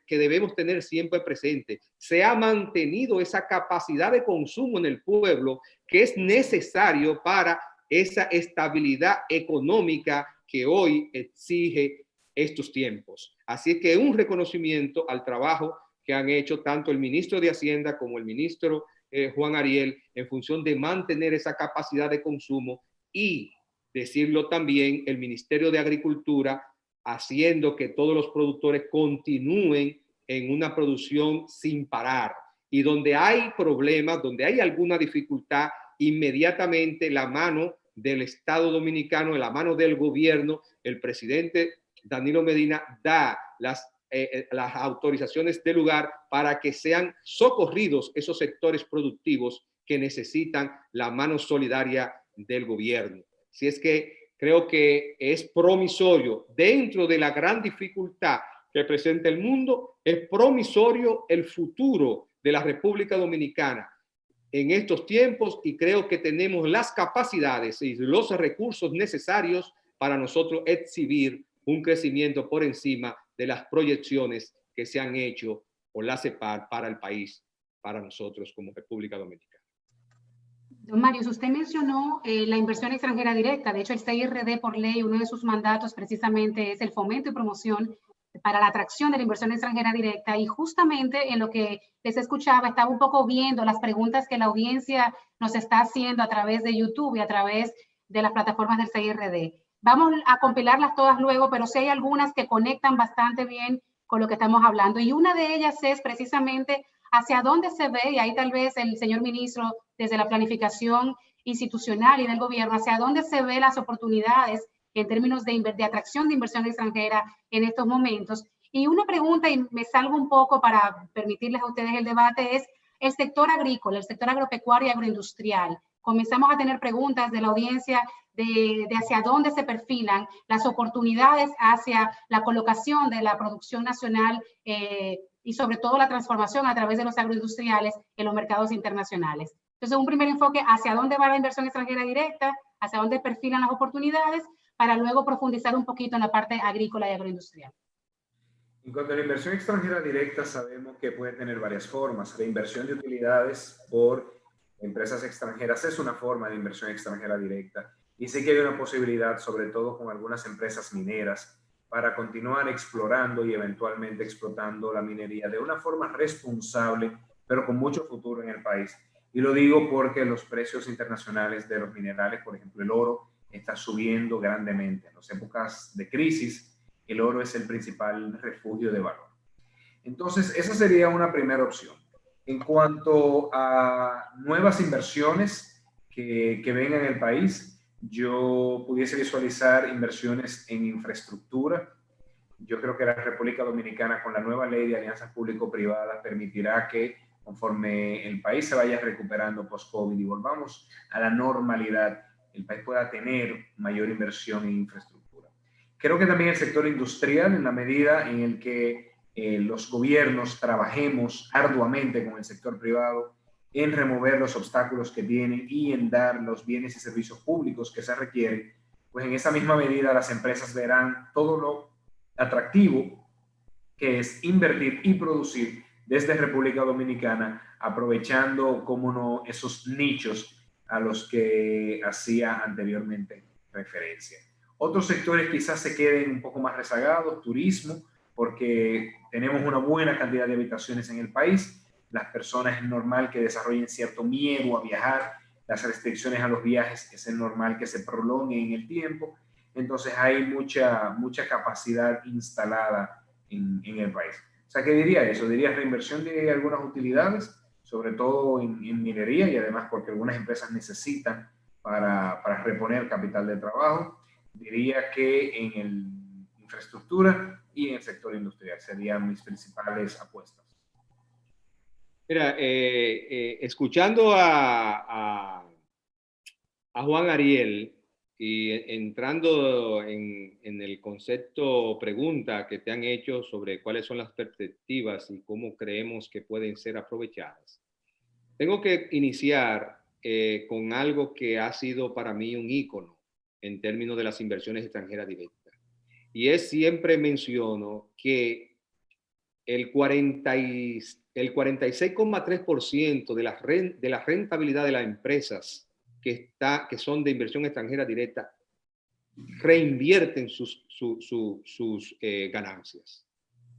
debemos tener siempre presente. Se ha mantenido esa capacidad de consumo en el pueblo que es necesario para esa estabilidad económica que hoy exige estos tiempos. Así que un reconocimiento al trabajo que han hecho tanto el ministro de Hacienda como el ministro Juan Ariel en función de mantener esa capacidad de consumo, y decirlo también el Ministerio de Agricultura haciendo que todos los productores continúen en una producción sin parar, y donde hay problemas, donde hay alguna dificultad, inmediatamente la mano del Estado Dominicano, la mano del gobierno, el presidente Danilo Medina da las autorizaciones del lugar para que sean socorridos esos sectores productivos que necesitan la mano solidaria del gobierno. Si es que creo que es promisorio dentro de la gran dificultad que presenta el mundo, es promisorio el futuro de la República Dominicana en estos tiempos, y creo que tenemos las capacidades y los recursos necesarios para nosotros exhibir un crecimiento por encima de las proyecciones que se han hecho por la CEPAL para el país, para nosotros como República Dominicana. Don Marius, usted mencionó la inversión extranjera directa. De hecho, el CIRD por ley, uno de sus mandatos precisamente es el fomento y promoción para la atracción de la inversión extranjera directa, y justamente en lo que les escuchaba estaba un poco viendo las preguntas que la audiencia nos está haciendo a través de YouTube y a través de las plataformas del CIRD. Vamos a compilarlas todas luego, pero sí hay algunas que conectan bastante bien con lo que estamos hablando, y una de ellas es precisamente hacia dónde se ve, y ahí tal vez el señor ministro desde la planificación institucional y del gobierno, hacia dónde se ve las oportunidades en términos de atracción de inversión extranjera en estos momentos. Y una pregunta, y me salgo un poco para permitirles a ustedes el debate, es el sector agrícola, el sector agropecuario y agroindustrial. Comenzamos a tener preguntas de la audiencia de hacia dónde se perfilan las oportunidades hacia la colocación de la producción nacional y sobre todo la transformación a través de los agroindustriales en los mercados internacionales. Entonces, un primer enfoque hacia dónde va la inversión extranjera directa, hacia dónde perfilan las oportunidades, para luego profundizar un poquito en la parte agrícola y agroindustrial. En cuanto a la inversión extranjera directa, sabemos que puede tener varias formas. La inversión de utilidades por empresas extranjeras es una forma de inversión extranjera directa, y sí que hay una posibilidad, sobre todo con algunas empresas mineras, para continuar explorando y eventualmente explotando la minería de una forma responsable, pero con mucho futuro en el país. Y lo digo porque los precios internacionales de los minerales, por ejemplo el oro, está subiendo grandemente. En las épocas de crisis, el oro es el principal refugio de valor. Entonces, esa sería una primera opción. En cuanto a nuevas inversiones que vengan en el país, yo pudiese visualizar inversiones en infraestructura, yo creo que la República Dominicana, con la nueva ley de alianzas público-privadas, permitirá que conforme el país se vaya recuperando post-COVID y volvamos a la normalidad, el país pueda tener mayor inversión en infraestructura. Creo que también el sector industrial, en la medida en el que los gobiernos trabajemos arduamente con el sector privado en remover los obstáculos que tienen y en dar los bienes y servicios públicos que se requieren, pues en esa misma medida las empresas verán todo lo atractivo que es invertir y producir desde República Dominicana, aprovechando, cómo no, esos nichos a los que hacía anteriormente referencia. Otros sectores quizás se queden un poco más rezagados, turismo, porque tenemos una buena cantidad de habitaciones en el país. Las personas es normal que desarrollen cierto miedo a viajar, las restricciones a los viajes es normal que se prolonguen en el tiempo, entonces hay mucha capacidad instalada en el país. O sea, ¿qué diría eso? Diría reinversión de algunas utilidades, sobre todo en minería, y además porque algunas empresas necesitan para reponer capital de trabajo. Diría que en el infraestructura y en el sector industrial serían mis principales apuestas. Mira, escuchando a Juan Ariel y entrando en el concepto pregunta que te han hecho sobre cuáles son las perspectivas y cómo creemos que pueden ser aprovechadas, tengo que iniciar con algo que ha sido para mí un ícono en términos de las inversiones extranjeras directas. Y es, siempre menciono que el 46,3% de la rentabilidad de las empresas que son de inversión extranjera directa reinvierten sus ganancias.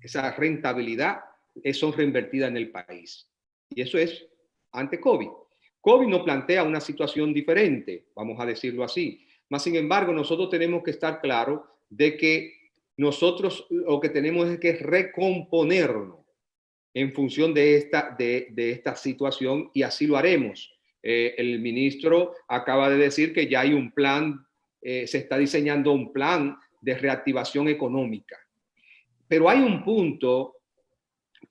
Esa rentabilidad son reinvertidas en el país. Y eso es ante COVID. COVID nos plantea una situación diferente, vamos a decirlo así. Mas, sin embargo, nosotros tenemos que estar claros de que nosotros lo que tenemos es que recomponernos en función de esta situación, y así lo haremos. El ministro acaba de decir que ya hay un plan, se está diseñando un plan de reactivación económica. Pero hay un punto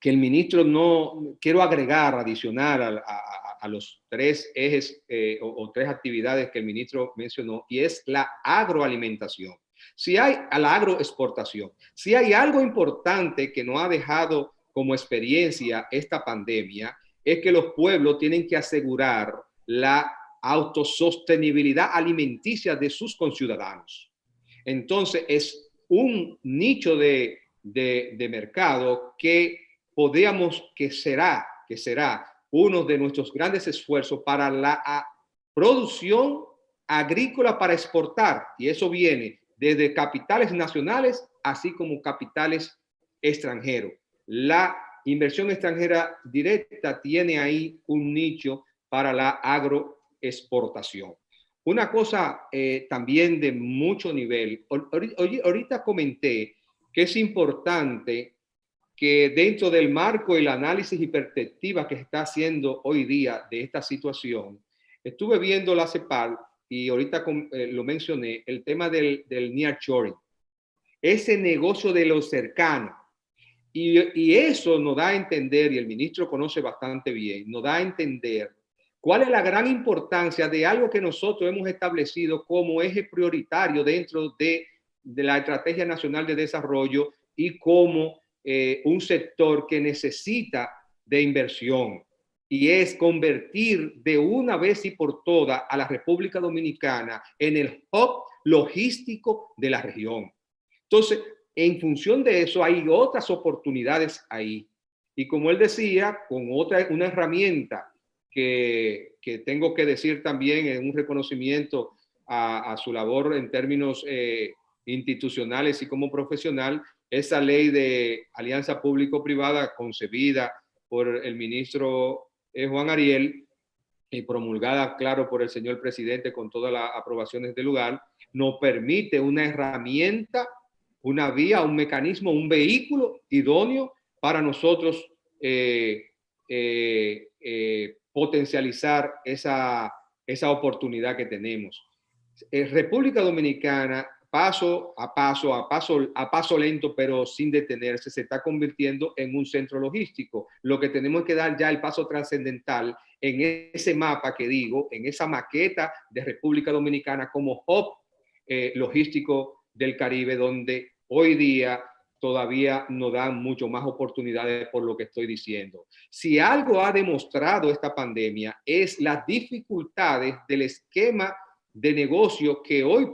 que el ministro no quiero agregar, adicional a los tres ejes o tres actividades que el ministro mencionó, y es la agroalimentación. Si hay a la agroexportación, si hay algo importante que nos ha dejado como experiencia esta pandemia, es que los pueblos tienen que asegurar la autosostenibilidad alimenticia de sus conciudadanos. Entonces, es un nicho de mercado que será uno de nuestros grandes esfuerzos para la producción agrícola para exportar, y eso viene desde capitales nacionales así como capitales extranjeros. La inversión extranjera directa tiene ahí un nicho para la agroexportación. Una cosa también de mucho nivel, ahorita comenté que es importante que dentro del marco y el análisis y perspectiva que está haciendo hoy día de esta situación, estuve viendo la CEPAL y ahorita lo mencioné, el tema del nearshoring, ese negocio de lo cercano. Y eso nos da a entender, y el ministro conoce bastante bien, nos da a entender cuál es la gran importancia de algo que nosotros hemos establecido como eje prioritario dentro de la Estrategia Nacional de Desarrollo y como un sector que necesita de inversión, y es convertir de una vez y por todas a la República Dominicana en el hub logístico de la región. Entonces, en función de eso, hay otras oportunidades ahí. Y como él decía, con una herramienta que tengo que decir también en un reconocimiento a su labor en términos institucionales y como profesional, esa ley de alianza público-privada concebida por el ministro Juan Ariel y promulgada, claro, por el señor presidente con todas las aprobaciones del lugar, nos permite una herramienta, una vía, un mecanismo, un vehículo idóneo para nosotros potencializar esa oportunidad que tenemos. República Dominicana paso lento, pero sin detenerse, se está convirtiendo en un centro logístico. Lo que tenemos que dar ya el paso trascendental en ese mapa que digo, en esa maqueta de República Dominicana como hub logístico del Caribe, donde hoy día todavía nos dan mucho más oportunidades por lo que estoy diciendo. Si algo ha demostrado esta pandemia es las dificultades del esquema de negocio que hoy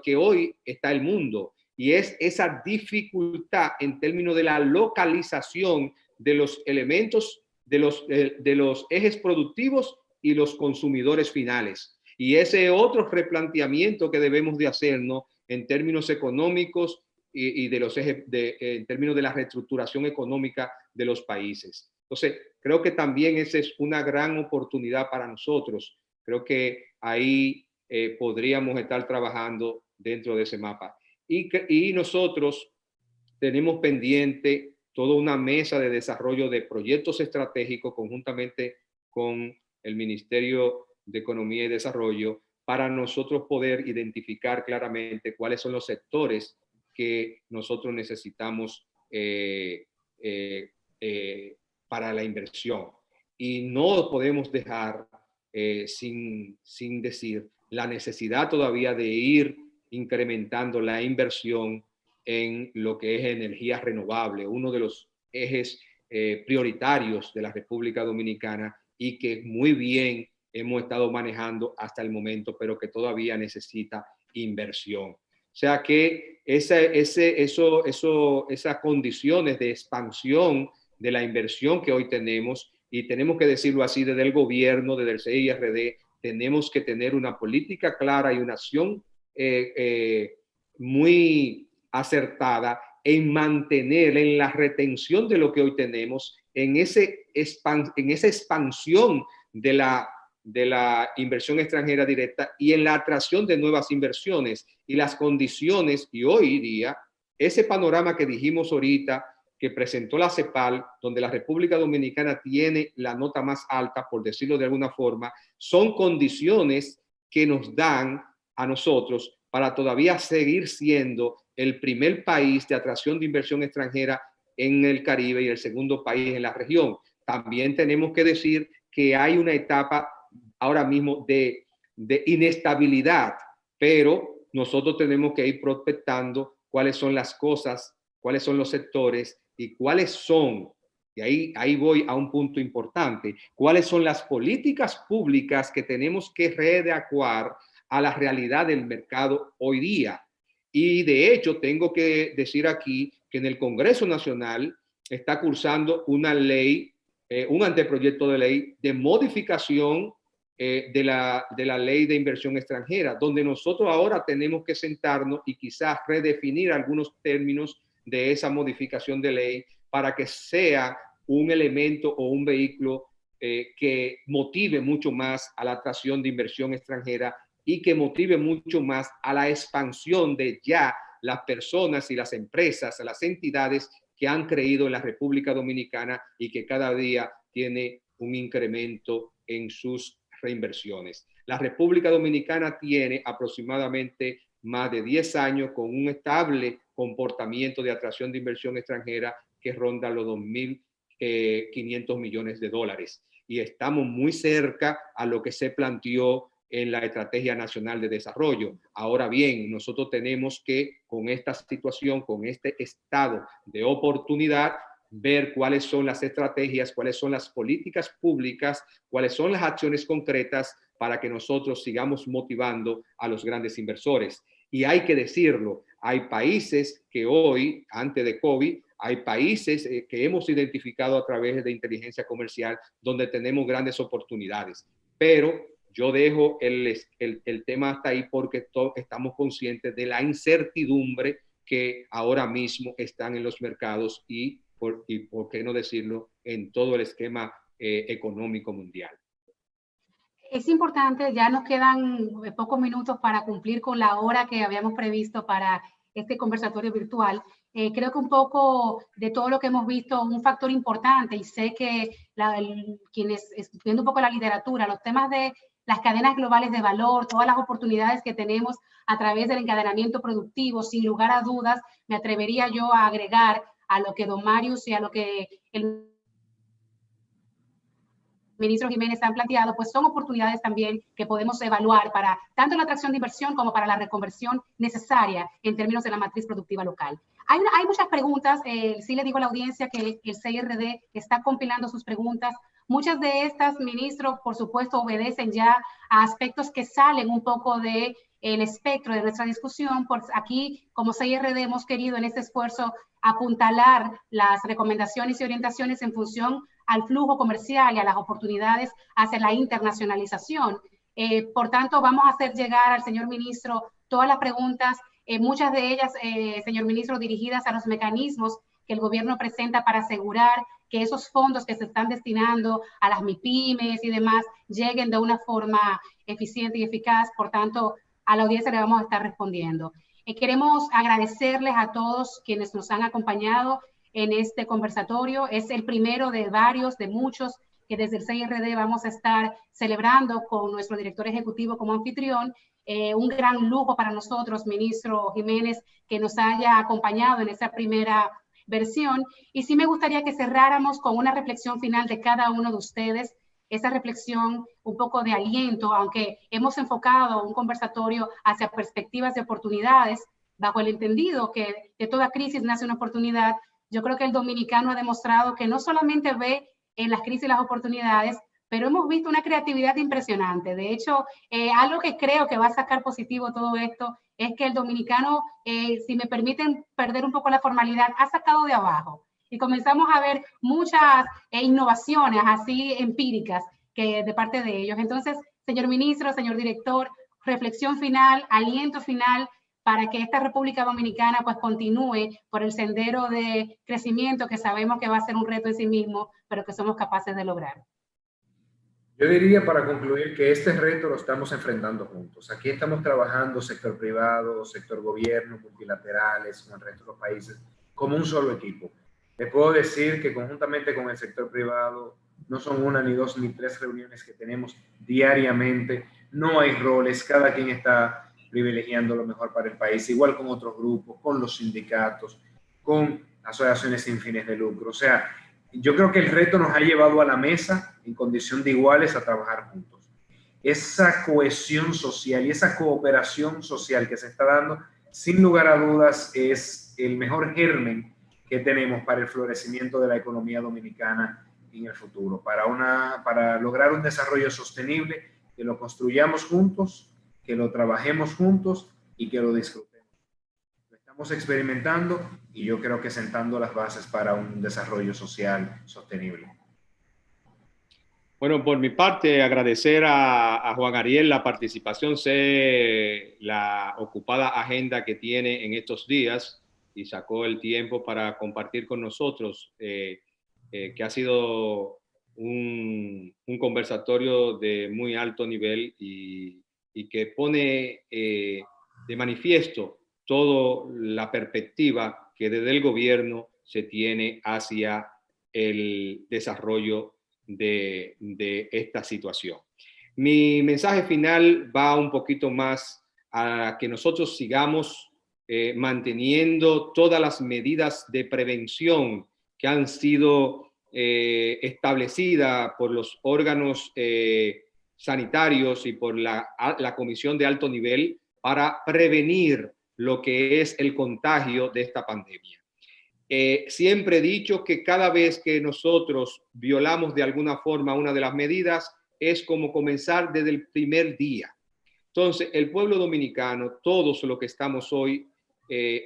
que hoy está el mundo, y es esa dificultad en términos de la localización de los elementos, de los ejes productivos y los consumidores finales. Y ese otro replanteamiento que debemos de hacernos en términos económicos y de los ejes en términos de la reestructuración económica de los países. Entonces, creo que también esa es una gran oportunidad para nosotros. Creo que ahí podríamos estar trabajando dentro de ese mapa. Y nosotros tenemos pendiente toda una mesa de desarrollo de proyectos estratégicos conjuntamente con el Ministerio de Economía y Desarrollo para nosotros poder identificar claramente cuáles son los sectores que nosotros necesitamos para la inversión. Y no podemos dejar sin decir la necesidad todavía de ir incrementando la inversión en lo que es energía renovable, uno de los ejes prioritarios de la República Dominicana y que muy bien hemos estado manejando hasta el momento, pero que todavía necesita inversión. O sea que esas condiciones de expansión de la inversión que hoy tenemos, y tenemos que decirlo así desde el gobierno, desde el CIRD, tenemos que tener una política clara y una acción muy acertada en mantener, en la retención de lo que hoy tenemos, en esa expansión de la inversión extranjera directa y en la atracción de nuevas inversiones y las condiciones. Y hoy día, ese panorama que dijimos ahorita, que presentó la CEPAL, donde la República Dominicana tiene la nota más alta, por decirlo de alguna forma, son condiciones que nos dan a nosotros para todavía seguir siendo el primer país de atracción de inversión extranjera en el Caribe y el segundo país en la región. También tenemos que decir que hay una etapa ahora mismo de inestabilidad, pero nosotros tenemos que ir prospectando cuáles son las cosas, cuáles son los sectores y cuáles son, y ahí voy a un punto importante, cuáles son las políticas públicas que tenemos que readecuar a la realidad del mercado hoy día. Y de hecho tengo que decir aquí que en el Congreso Nacional está cursando una ley, un anteproyecto de ley de modificación de la ley de inversión extranjera, donde nosotros ahora tenemos que sentarnos y quizás redefinir algunos términos de esa modificación de ley para que sea un elemento o un vehículo que motive mucho más a la atracción de inversión extranjera y que motive mucho más a la expansión de ya las personas y las empresas, las entidades que han creído en la República Dominicana y que cada día tiene un incremento en sus reinversiones. La República Dominicana tiene aproximadamente más de 10 años con un estable comportamiento de atracción de inversión extranjera que ronda los 2.500 millones de dólares. Y estamos muy cerca a lo que se planteó en la Estrategia Nacional de Desarrollo. Ahora bien, nosotros tenemos que, con esta situación, con este estado de oportunidad, ver cuáles son las estrategias, cuáles son las políticas públicas, cuáles son las acciones concretas para que nosotros sigamos motivando a los grandes inversores. Y hay que decirlo, hay países que hoy, antes de COVID, hay países que hemos identificado a través de inteligencia comercial donde tenemos grandes oportunidades. Pero yo dejo el tema hasta ahí porque estamos conscientes de la incertidumbre que ahora mismo están en los mercados y por qué no decirlo, en todo el esquema económico mundial. Es importante, ya nos quedan pocos minutos para cumplir con la hora que habíamos previsto para este conversatorio virtual. Creo que un poco de todo lo que hemos visto, un factor importante, y sé que quienes, viendo un poco la literatura, los temas de las cadenas globales de valor, todas las oportunidades que tenemos a través del encadenamiento productivo, sin lugar a dudas, me atrevería yo a agregar a lo que don Marius y a lo que el ministro Jiménez han planteado, pues son oportunidades también que podemos evaluar para tanto la atracción de inversión como para la reconversión necesaria en términos de la matriz productiva local. Hay muchas preguntas, sí le digo a la audiencia que el CIRD está compilando sus preguntas. Muchas de estas, ministro, por supuesto, obedecen ya a aspectos que salen un poco del espectro de nuestra discusión. Por aquí, como CIRD, hemos querido en este esfuerzo apuntalar las recomendaciones y orientaciones en función al flujo comercial y a las oportunidades hacia la internacionalización. Por tanto, vamos a hacer llegar al señor ministro todas las preguntas, muchas de ellas, señor ministro, dirigidas a los mecanismos que el gobierno presenta para asegurar que esos fondos que se están destinando a las MIPYMES y demás lleguen de una forma eficiente y eficaz. Por tanto, a la audiencia le vamos a estar respondiendo. Queremos agradecerles a todos quienes nos han acompañado en este conversatorio. Es el primero de varios, de muchos, que desde el CIRD vamos a estar celebrando con nuestro director ejecutivo como anfitrión. Un gran lujo para nosotros, ministro Jiménez, que nos haya acompañado en esta primera versión. Y sí me gustaría que cerráramos con una reflexión final de cada uno de ustedes, esa reflexión un poco de aliento, aunque hemos enfocado un conversatorio hacia perspectivas de oportunidades, bajo el entendido que de toda crisis nace una oportunidad. Yo creo que el dominicano ha demostrado que no solamente ve en las crisis las oportunidades, pero hemos visto una creatividad impresionante. De hecho, algo que creo que va a sacar positivo todo esto es que el dominicano, si me permiten perder un poco la formalidad, ha sacado de abajo. Y comenzamos a ver muchas innovaciones así empíricas que de parte de ellos. Entonces, señor ministro, señor director, reflexión final, aliento final, para que esta República Dominicana pues continúe por el sendero de crecimiento que sabemos que va a ser un reto en sí mismo, pero que somos capaces de lograr. Yo diría para concluir que este reto lo estamos enfrentando juntos. Aquí estamos trabajando sector privado, sector gobierno, multilaterales, con el resto de los países, como un solo equipo. Les puedo decir que conjuntamente con el sector privado, no son una, ni dos, ni tres reuniones que tenemos diariamente. No hay roles, cada quien está privilegiando lo mejor para el país, igual con otros grupos, con los sindicatos, con asociaciones sin fines de lucro. O sea, yo creo que el reto nos ha llevado a la mesa en condición de iguales a trabajar juntos. Esa cohesión social y esa cooperación social que se está dando, sin lugar a dudas, es el mejor germen que tenemos para el florecimiento de la economía dominicana en el futuro, para lograr un desarrollo sostenible, que lo construyamos juntos, que lo trabajemos juntos y que lo disfrutemos. Lo estamos experimentando y yo creo que sentando las bases para un desarrollo social sostenible. Bueno, por mi parte, agradecer a Juan Ariel la participación, sé la ocupada agenda que tiene en estos días y sacó el tiempo para compartir con nosotros, que ha sido un conversatorio de muy alto nivel y que pone de manifiesto toda la perspectiva que desde el gobierno se tiene hacia el desarrollo de esta situación. Mi mensaje final va un poquito más a que nosotros sigamos manteniendo todas las medidas de prevención que han sido establecidas por los órganos sanitarios y por la Comisión de Alto Nivel para prevenir lo que es el contagio de esta pandemia. Siempre he dicho que cada vez que nosotros violamos de alguna forma una de las medidas, es como comenzar desde el primer día. Entonces, el pueblo dominicano, todos los que estamos hoy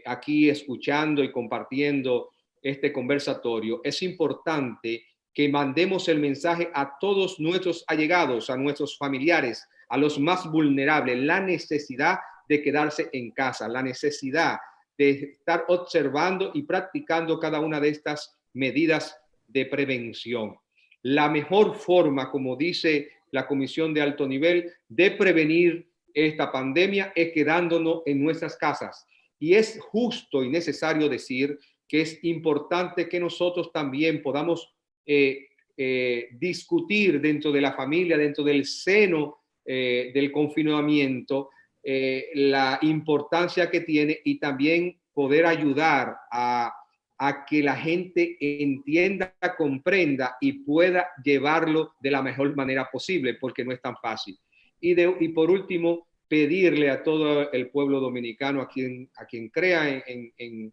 aquí escuchando y compartiendo este conversatorio, es importante que mandemos el mensaje a todos nuestros allegados, a nuestros familiares, a los más vulnerables, la necesidad de quedarse en casa, la necesidad de estar observando y practicando cada una de estas medidas de prevención. La mejor forma, como dice la Comisión de Alto Nivel, de prevenir esta pandemia es quedándonos en nuestras casas. Y es justo y necesario decir que es importante que nosotros también podamos discutir dentro de la familia, dentro del seno del confinamiento, la importancia que tiene y también poder ayudar a que la gente entienda, comprenda y pueda llevarlo de la mejor manera posible, porque no es tan fácil. Y por último, pedirle a todo el pueblo dominicano, a quien crea en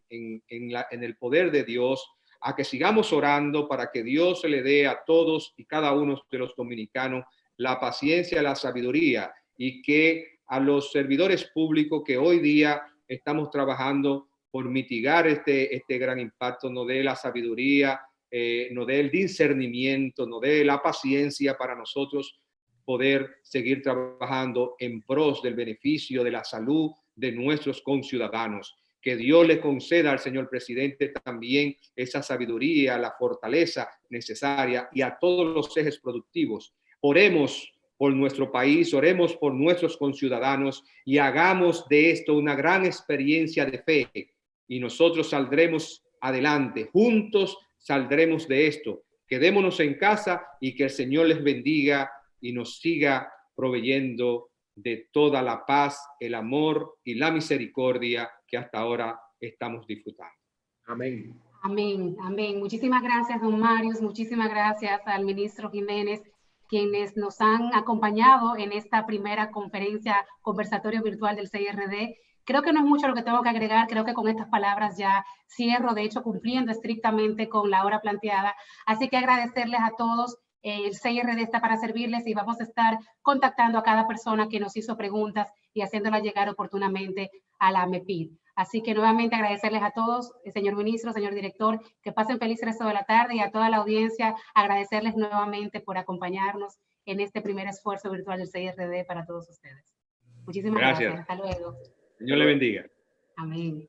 el poder de Dios, a que sigamos orando para que Dios se le dé a todos y cada uno de los dominicanos la paciencia, la sabiduría, y que a los servidores públicos que hoy día estamos trabajando por mitigar este gran impacto, nos dé la sabiduría, nos dé el discernimiento, nos dé la paciencia para nosotros poder seguir trabajando en pros del beneficio de la salud de nuestros conciudadanos. Que Dios le conceda al señor presidente también esa sabiduría, la fortaleza necesaria, y a todos los ejes productivos. Oremos por nuestro país, oremos por nuestros conciudadanos y hagamos de esto una gran experiencia de fe, y nosotros saldremos adelante, juntos saldremos de esto. Quedémonos en casa y que el Señor les bendiga y nos siga proveyendo de toda la paz, el amor y la misericordia que hasta ahora estamos disfrutando. Amén. Amén, amén. Muchísimas gracias, don Marius. Muchísimas gracias al ministro Jiménez, quienes nos han acompañado en esta primera conversatorio virtual del CIRD. Creo que no es mucho lo que tengo que agregar. Creo que con estas palabras ya cierro, de hecho, cumpliendo estrictamente con la hora planteada. Así que agradecerles a todos. El CIRD está para servirles y vamos a estar contactando a cada persona que nos hizo preguntas y haciéndolas llegar oportunamente a la MEPID. Así que nuevamente agradecerles a todos, señor ministro, señor director, que pasen feliz resto de la tarde, y a toda la audiencia agradecerles nuevamente por acompañarnos en este primer esfuerzo virtual del CIRD para todos ustedes. Muchísimas gracias. Hasta luego. Señor le bendiga. Amén.